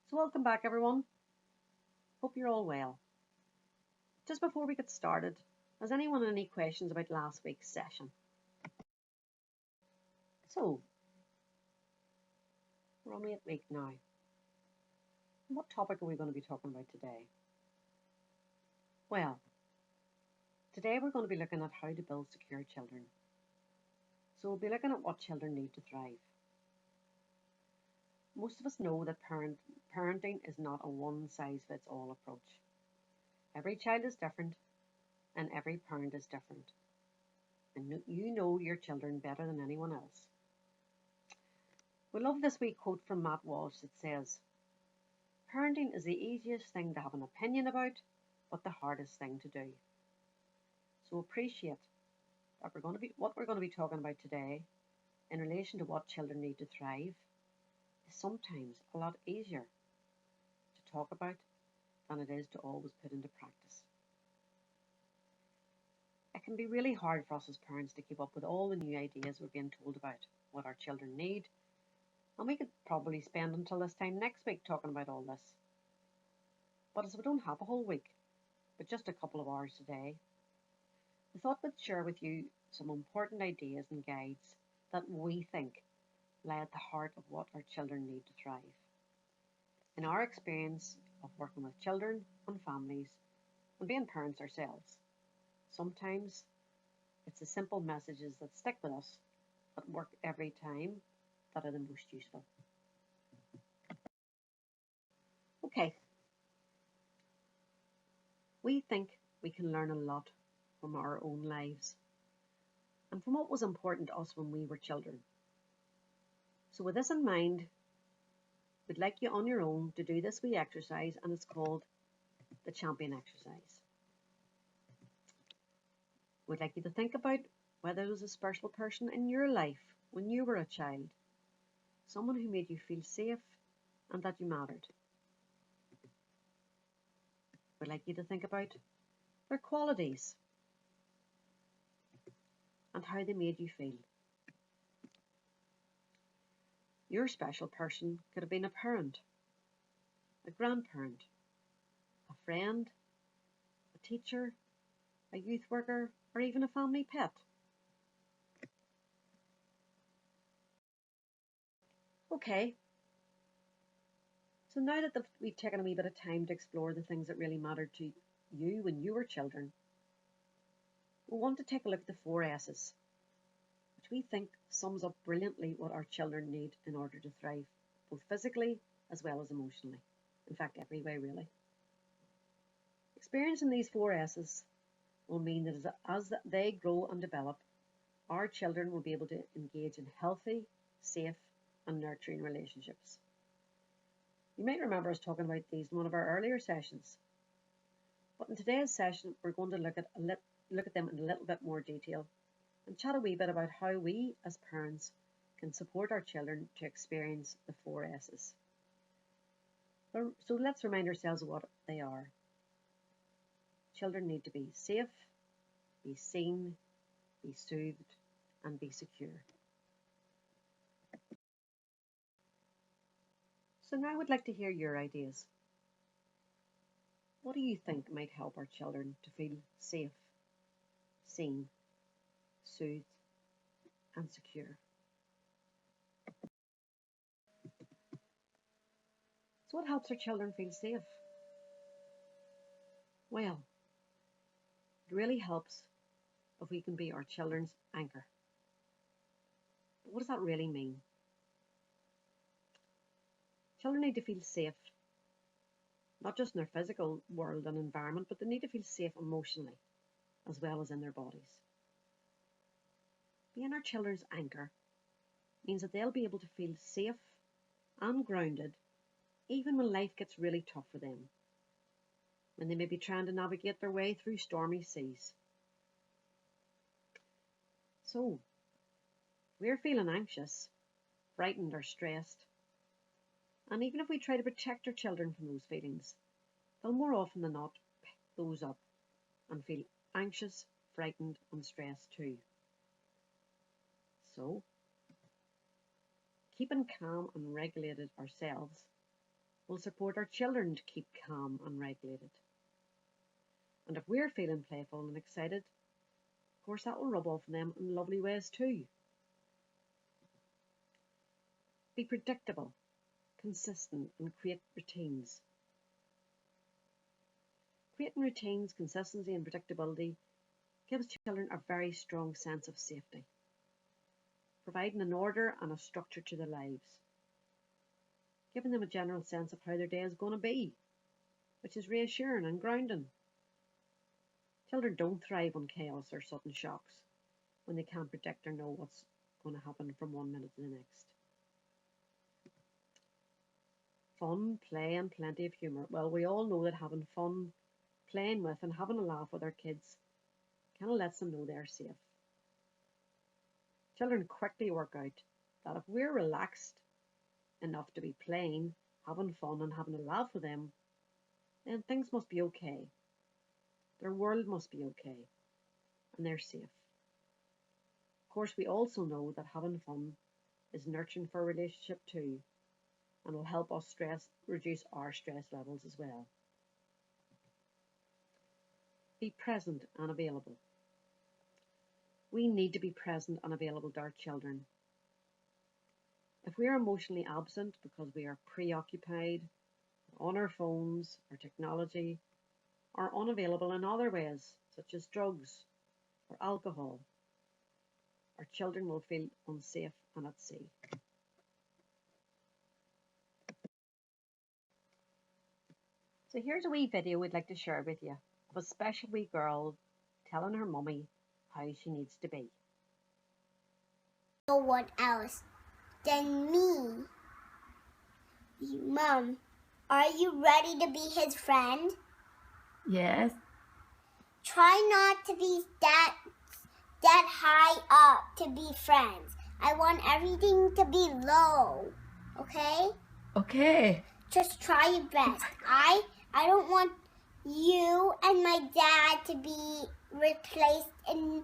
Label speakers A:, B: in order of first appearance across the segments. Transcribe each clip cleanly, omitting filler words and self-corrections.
A: So welcome back everyone. Hope you're all well. Just before we get started, has anyone any questions about last week's session? So, we're only at week now. What topic are we going to be talking about today? Well, today we're going to be looking at how to build secure children. So we'll be looking at what children need to thrive. Most of us know that parenting is not a one-size-fits-all approach. Every child is different and every parent is different. And you know your children better than anyone else. We love this wee quote from Matt Walsh that says, "Parenting is the easiest thing to have an opinion about, but the hardest thing to do." So appreciate that what we're going to be talking about today in relation to what children need to thrive is sometimes a lot easier to talk about than it is to always put into practice. It can be really hard for us as parents to keep up with all the new ideas we're being told about what our children need, and we could probably spend until this time next week talking about all this. But as we don't have a whole week, but just a couple of hours today, we thought we'd share with you some important ideas and guides that we think lie at the heart of what our children need to thrive. In our experience of working with children and families and being parents ourselves, sometimes it's the simple messages that stick with us that work every time that are the most useful. Okay. We think we can learn a lot from our own lives and from what was important to us when we were children. So with this in mind, we'd like you on your own to do this wee exercise, and it's called the champion exercise. We'd like you to think about whether there was a special person in your life when you were a child, someone who made you feel safe and that you mattered. We'd like you to think about their qualities and how they made you feel. Your special person could have been a parent, a grandparent, a friend, a teacher, a youth worker, or even a family pet. Okay, so now that we've taken a wee bit of time to explore the things that really mattered to you when you were children, we want to take a look at the 4 S's, which we think sums up brilliantly what our children need in order to thrive, both physically as well as emotionally. In fact, every way really. Experiencing these 4 S's will mean that as they grow and develop, our children will be able to engage in healthy, safe, and nurturing relationships. You might remember us talking about these in one of our earlier sessions. But in today's session, we're going to look at them in a little bit more detail and chat a wee bit about how we as parents can support our children to experience the 4 S's. So let's remind ourselves of what they are. Children need to be safe, be seen, be soothed, and be secure. So now I would like to hear your ideas. What do you think might help our children to feel safe, seen, soothed, and secure? So what helps our children feel safe? Well, it really helps if we can be our children's anchor. But what does that really mean? Children need to feel safe, not just in their physical world and environment, but they need to feel safe emotionally, as well as in their bodies. Being our children's anchor means that they'll be able to feel safe and grounded even when life gets really tough for them, when they may be trying to navigate their way through stormy seas. So, if we're feeling anxious, frightened or stressed, and even if we try to protect our children from those feelings, they'll more often than not pick those up and feel anxious, frightened and stressed too. So, keeping calm and regulated ourselves will support our children to keep calm and regulated. And if we're feeling playful and excited, of course that will rub off on them in lovely ways too. Be predictable, consistent, and create routines. Creating routines, consistency, and predictability gives children a very strong sense of safety, providing an order and a structure to their lives, giving them a general sense of how their day is going to be, which is reassuring and grounding. Children don't thrive on chaos or sudden shocks when they can't predict or know what's going to happen from one minute to the next. Fun, play, and plenty of humour. Well, we all know that having fun, playing with, and having a laugh with our kids kind of lets them know they're safe. Children quickly work out that if we're relaxed enough to be playing, having fun, and having a laugh with them, then things must be okay. Their world must be okay, and they're safe. Of course, we also know that having fun is nurturing for a relationship too, and will help us reduce our stress levels as well. Be present and available. We need to be present and available to our children. If we are emotionally absent because we are preoccupied, on our phones, or technology, or unavailable in other ways, such as drugs or alcohol, our children will feel unsafe and at sea. So here's a wee video we'd like to share with you of a special wee girl telling her mummy how she needs to be.
B: No one else than me. Mom, are you ready to be his friend?
C: Yes.
B: Try not to be that high up to be friends. I want everything to be low. Okay?
C: Okay.
B: Just try your best. I don't want you and my dad to be replaced in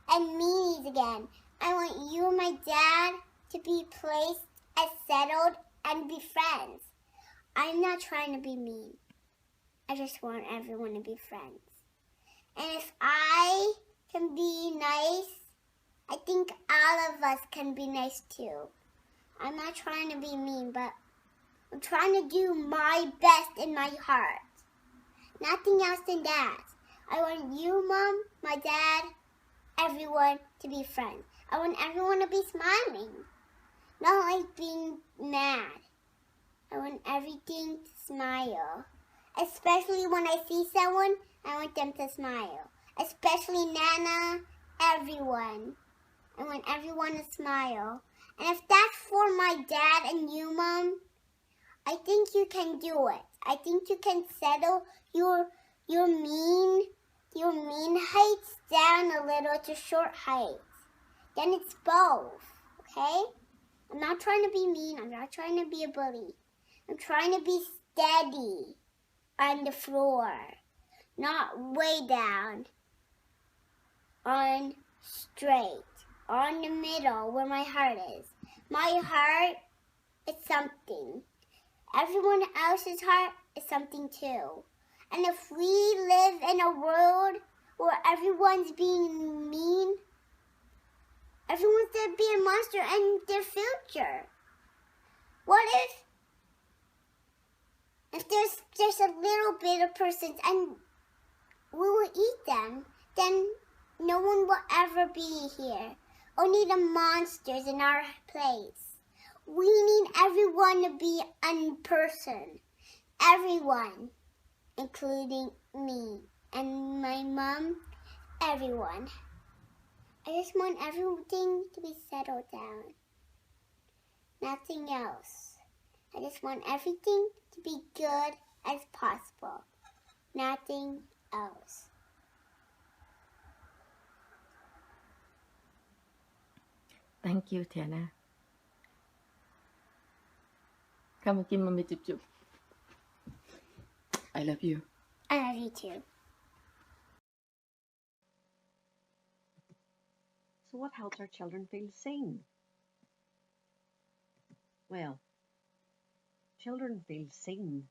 B: meanies again. I want you and my dad to be placed as settled and be friends. I'm not trying to be mean. I just want everyone to be friends. And if I can be nice, I think all of us can be nice too. I'm not trying to be mean, but I'm trying to do my best in my heart. Nothing else than that. I want you, Mom, my dad, everyone to be friends. I want everyone to be smiling, not like being mad. I want everything to smile. Especially when I see someone, I want them to smile. Especially Nana, everyone. I want everyone to smile. And if that's for my dad and you, Mom, I think you can do it. I think you can settle your mean heights down a little to short heights. Then it's both, okay? I'm not trying to be mean. I'm not trying to be a bully. I'm trying to be steady on the floor, not way down, on straight, on the middle where my heart is. My heart is something. Everyone else's heart is something too. And if we live in a world where everyone's being mean, everyone's going to be a monster in their future. What if there's a little bit of persons and we will eat them, then no one will ever be here. Only the monsters in our place. We need everyone to be a person. Everyone, including me and my mom, everyone. I just want everything to be settled down. Nothing else. I just want everything to be good as possible. Nothing else.
C: Thank you, Tiana. Come and give mommy chụp chụp. I love you.
B: I love you too.
A: So what helps our children feel seen? Well, Children feel seen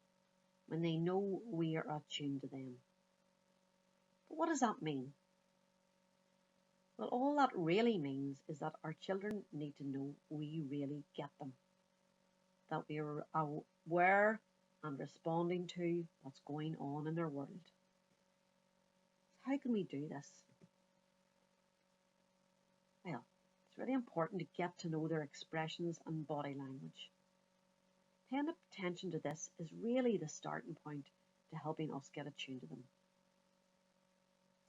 A: when they know we are attuned to them. But what does that mean? Well, all that really means is that our children need to know we really get them, that we are aware and responding to what's going on in their world. How can we do this? Well, it's really important to get to know their expressions and body language. Paying attention to this is really the starting point to helping us get attuned to them.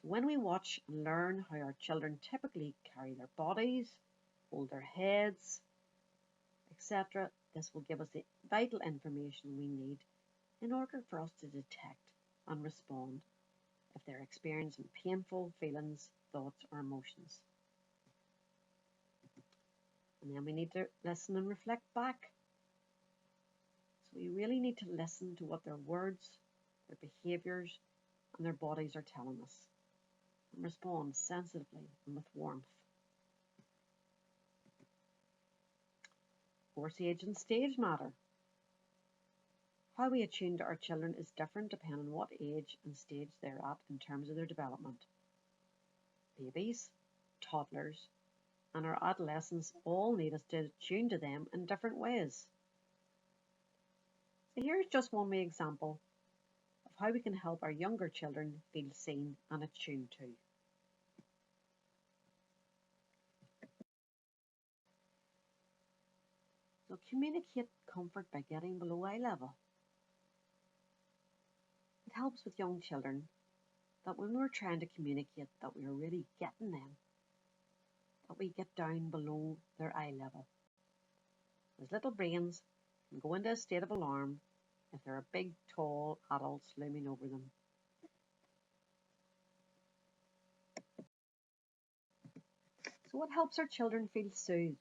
A: So when we watch and learn how our children typically carry their bodies, hold their heads, etc., this will give us the vital information we need in order for us to detect and respond if they're experiencing painful feelings, thoughts, or emotions. And then we need to listen and reflect back. So we really need to listen to what their words, their behaviours, and their bodies are telling us, and respond sensitively and with warmth. Of course, age and stage matter. How we attune to our children is different depending on what age and stage they're at in terms of their development. Babies, toddlers, and our adolescents all need us to attune to them in different ways. So here's just one wee example of how we can help our younger children feel seen and attuned to. So communicate comfort by getting below eye level. It helps with young children that when we're trying to communicate that we are really getting them, that we get down below their eye level. As little brains can go into a state of alarm if there are big, tall adults looming over them. So what helps our children feel soothed?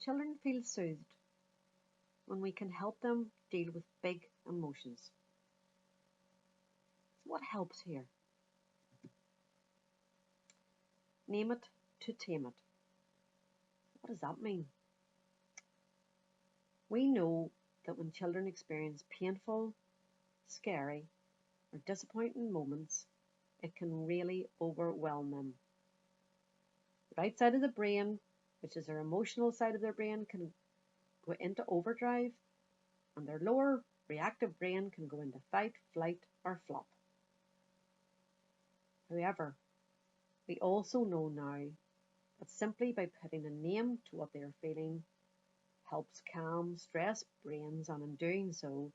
A: Children feel soothed when we can help them deal with big emotions. So what helps here? Name it to tame it. What does that mean? We know that when children experience painful, scary, or disappointing moments, it can really overwhelm them. The right side of the brain, which is their emotional side of their brain, can go into overdrive, and their lower reactive brain can go into fight, flight, or flop. However, we also know now that simply by putting a name to what they are feeling helps calm stressed brains, and in doing so,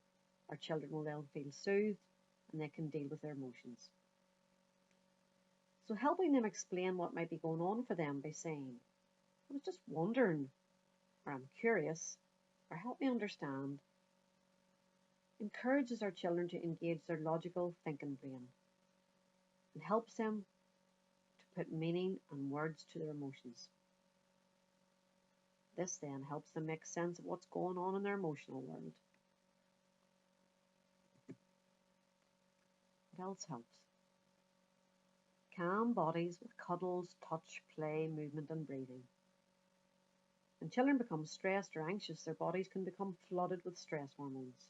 A: our children will then feel soothed and they can deal with their emotions. So helping them explain what might be going on for them by saying, I was just wondering, or I'm curious, or help me understand, encourages our children to engage their logical thinking brain and helps them to put meaning and words to their emotions. This then helps them make sense of what's going on in their emotional world. What else helps? Calm bodies with cuddles, touch, play, movement and breathing. When children become stressed or anxious, their bodies can become flooded with stress hormones.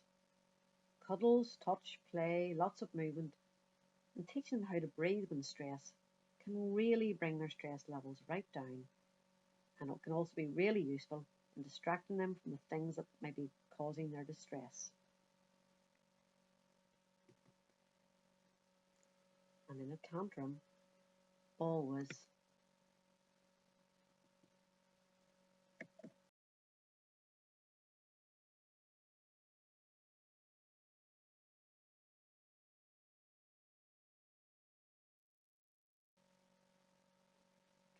A: Cuddles, touch, play, lots of movement, and teaching them how to breathe when stressed can really bring their stress levels right down. And it can also be really useful in distracting them from the things that may be causing their distress. And in a tantrum, always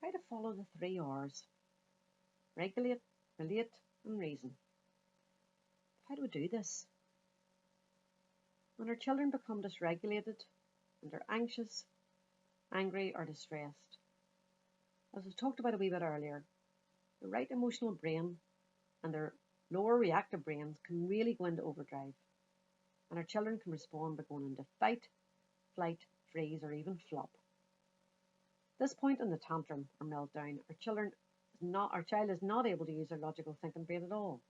A: try to follow the 3 R's. Regulate, relate and reason. How do we do this? When our children become dysregulated and they're anxious, angry or distressed, as we talked about a wee bit earlier, the right emotional brain and their lower reactive brains can really go into overdrive, and our children can respond by going into fight, flight, freeze or even flop. At this point in the tantrum or meltdown, our children our child is not able to use their logical thinking brain at all.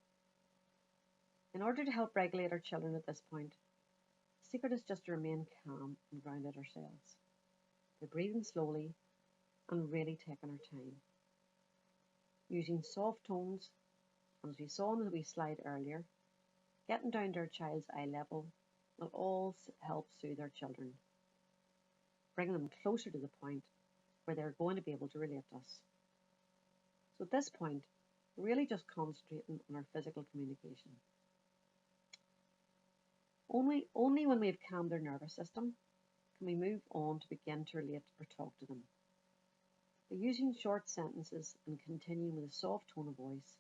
A: In order to help regulate our children at this point, the secret is just to remain calm and grounded ourselves. We're breathing slowly and really taking our time. Using soft tones, and as we saw in the wee slide earlier, getting down to our child's eye level will all help soothe our children, bringing them closer to the point where they're going to be able to relate to us. So at this point, we're really just concentrating on our physical communication. Only when we've calmed their nervous system can we move on to begin to relate or talk to them. By using short sentences and continuing with a soft tone of voice,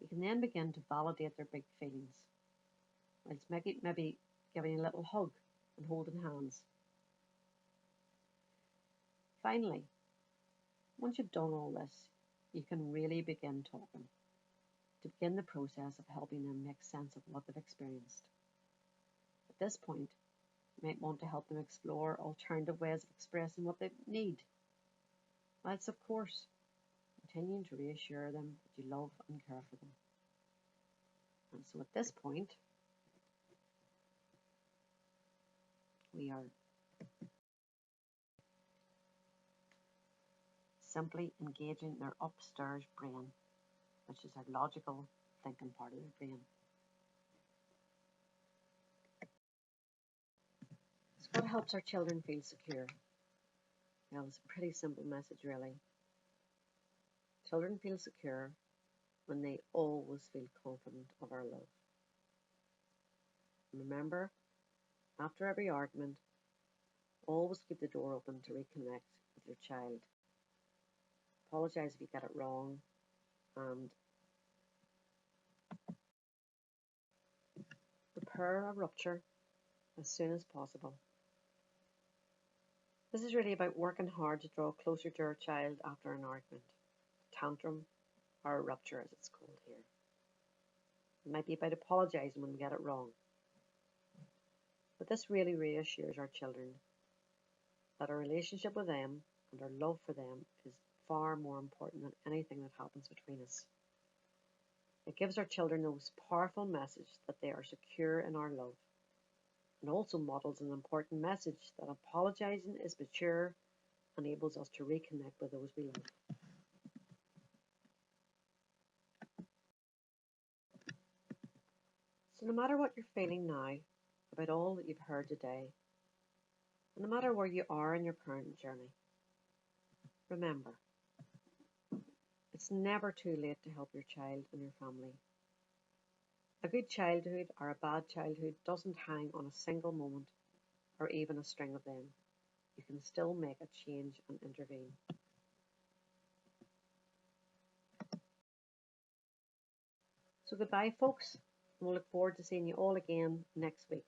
A: we can then begin to validate their big feelings, whilst maybe giving a little hug and holding hands. Finally, once you've done all this, you can really begin talking, to begin the process of helping them make sense of what they've experienced. At this point, you might want to help them explore alternative ways of expressing what they need, whilst of course continuing to reassure them that you love and care for them. And so at this point, we are simply engaging their upstairs brain, which is our logical thinking part of their brain. So what helps our children feel secure? Well, it's a pretty simple message really. Children feel secure when they always feel confident of our love. And remember, after every argument, always keep the door open to reconnect with your child. Apologise if you get it wrong, and repair a rupture as soon as possible. This is really about working hard to draw closer to our child after an argument, tantrum, or a rupture as it's called here. It might be about apologising when we get it wrong. But this really reassures our children that our relationship with them and our love for them is far more important than anything that happens between us. It gives our children the most powerful message that they are secure in our love, and also models an important message that apologising is mature and enables us to reconnect with those we love. So no matter what you're feeling now about all that you've heard today, and no matter where you are in your parenting journey, remember, it's never too late to help your child and your family. A good childhood or a bad childhood doesn't hang on a single moment or even a string of them. You can still make a change and intervene. So goodbye folks, and we'll look forward to seeing you all again next week.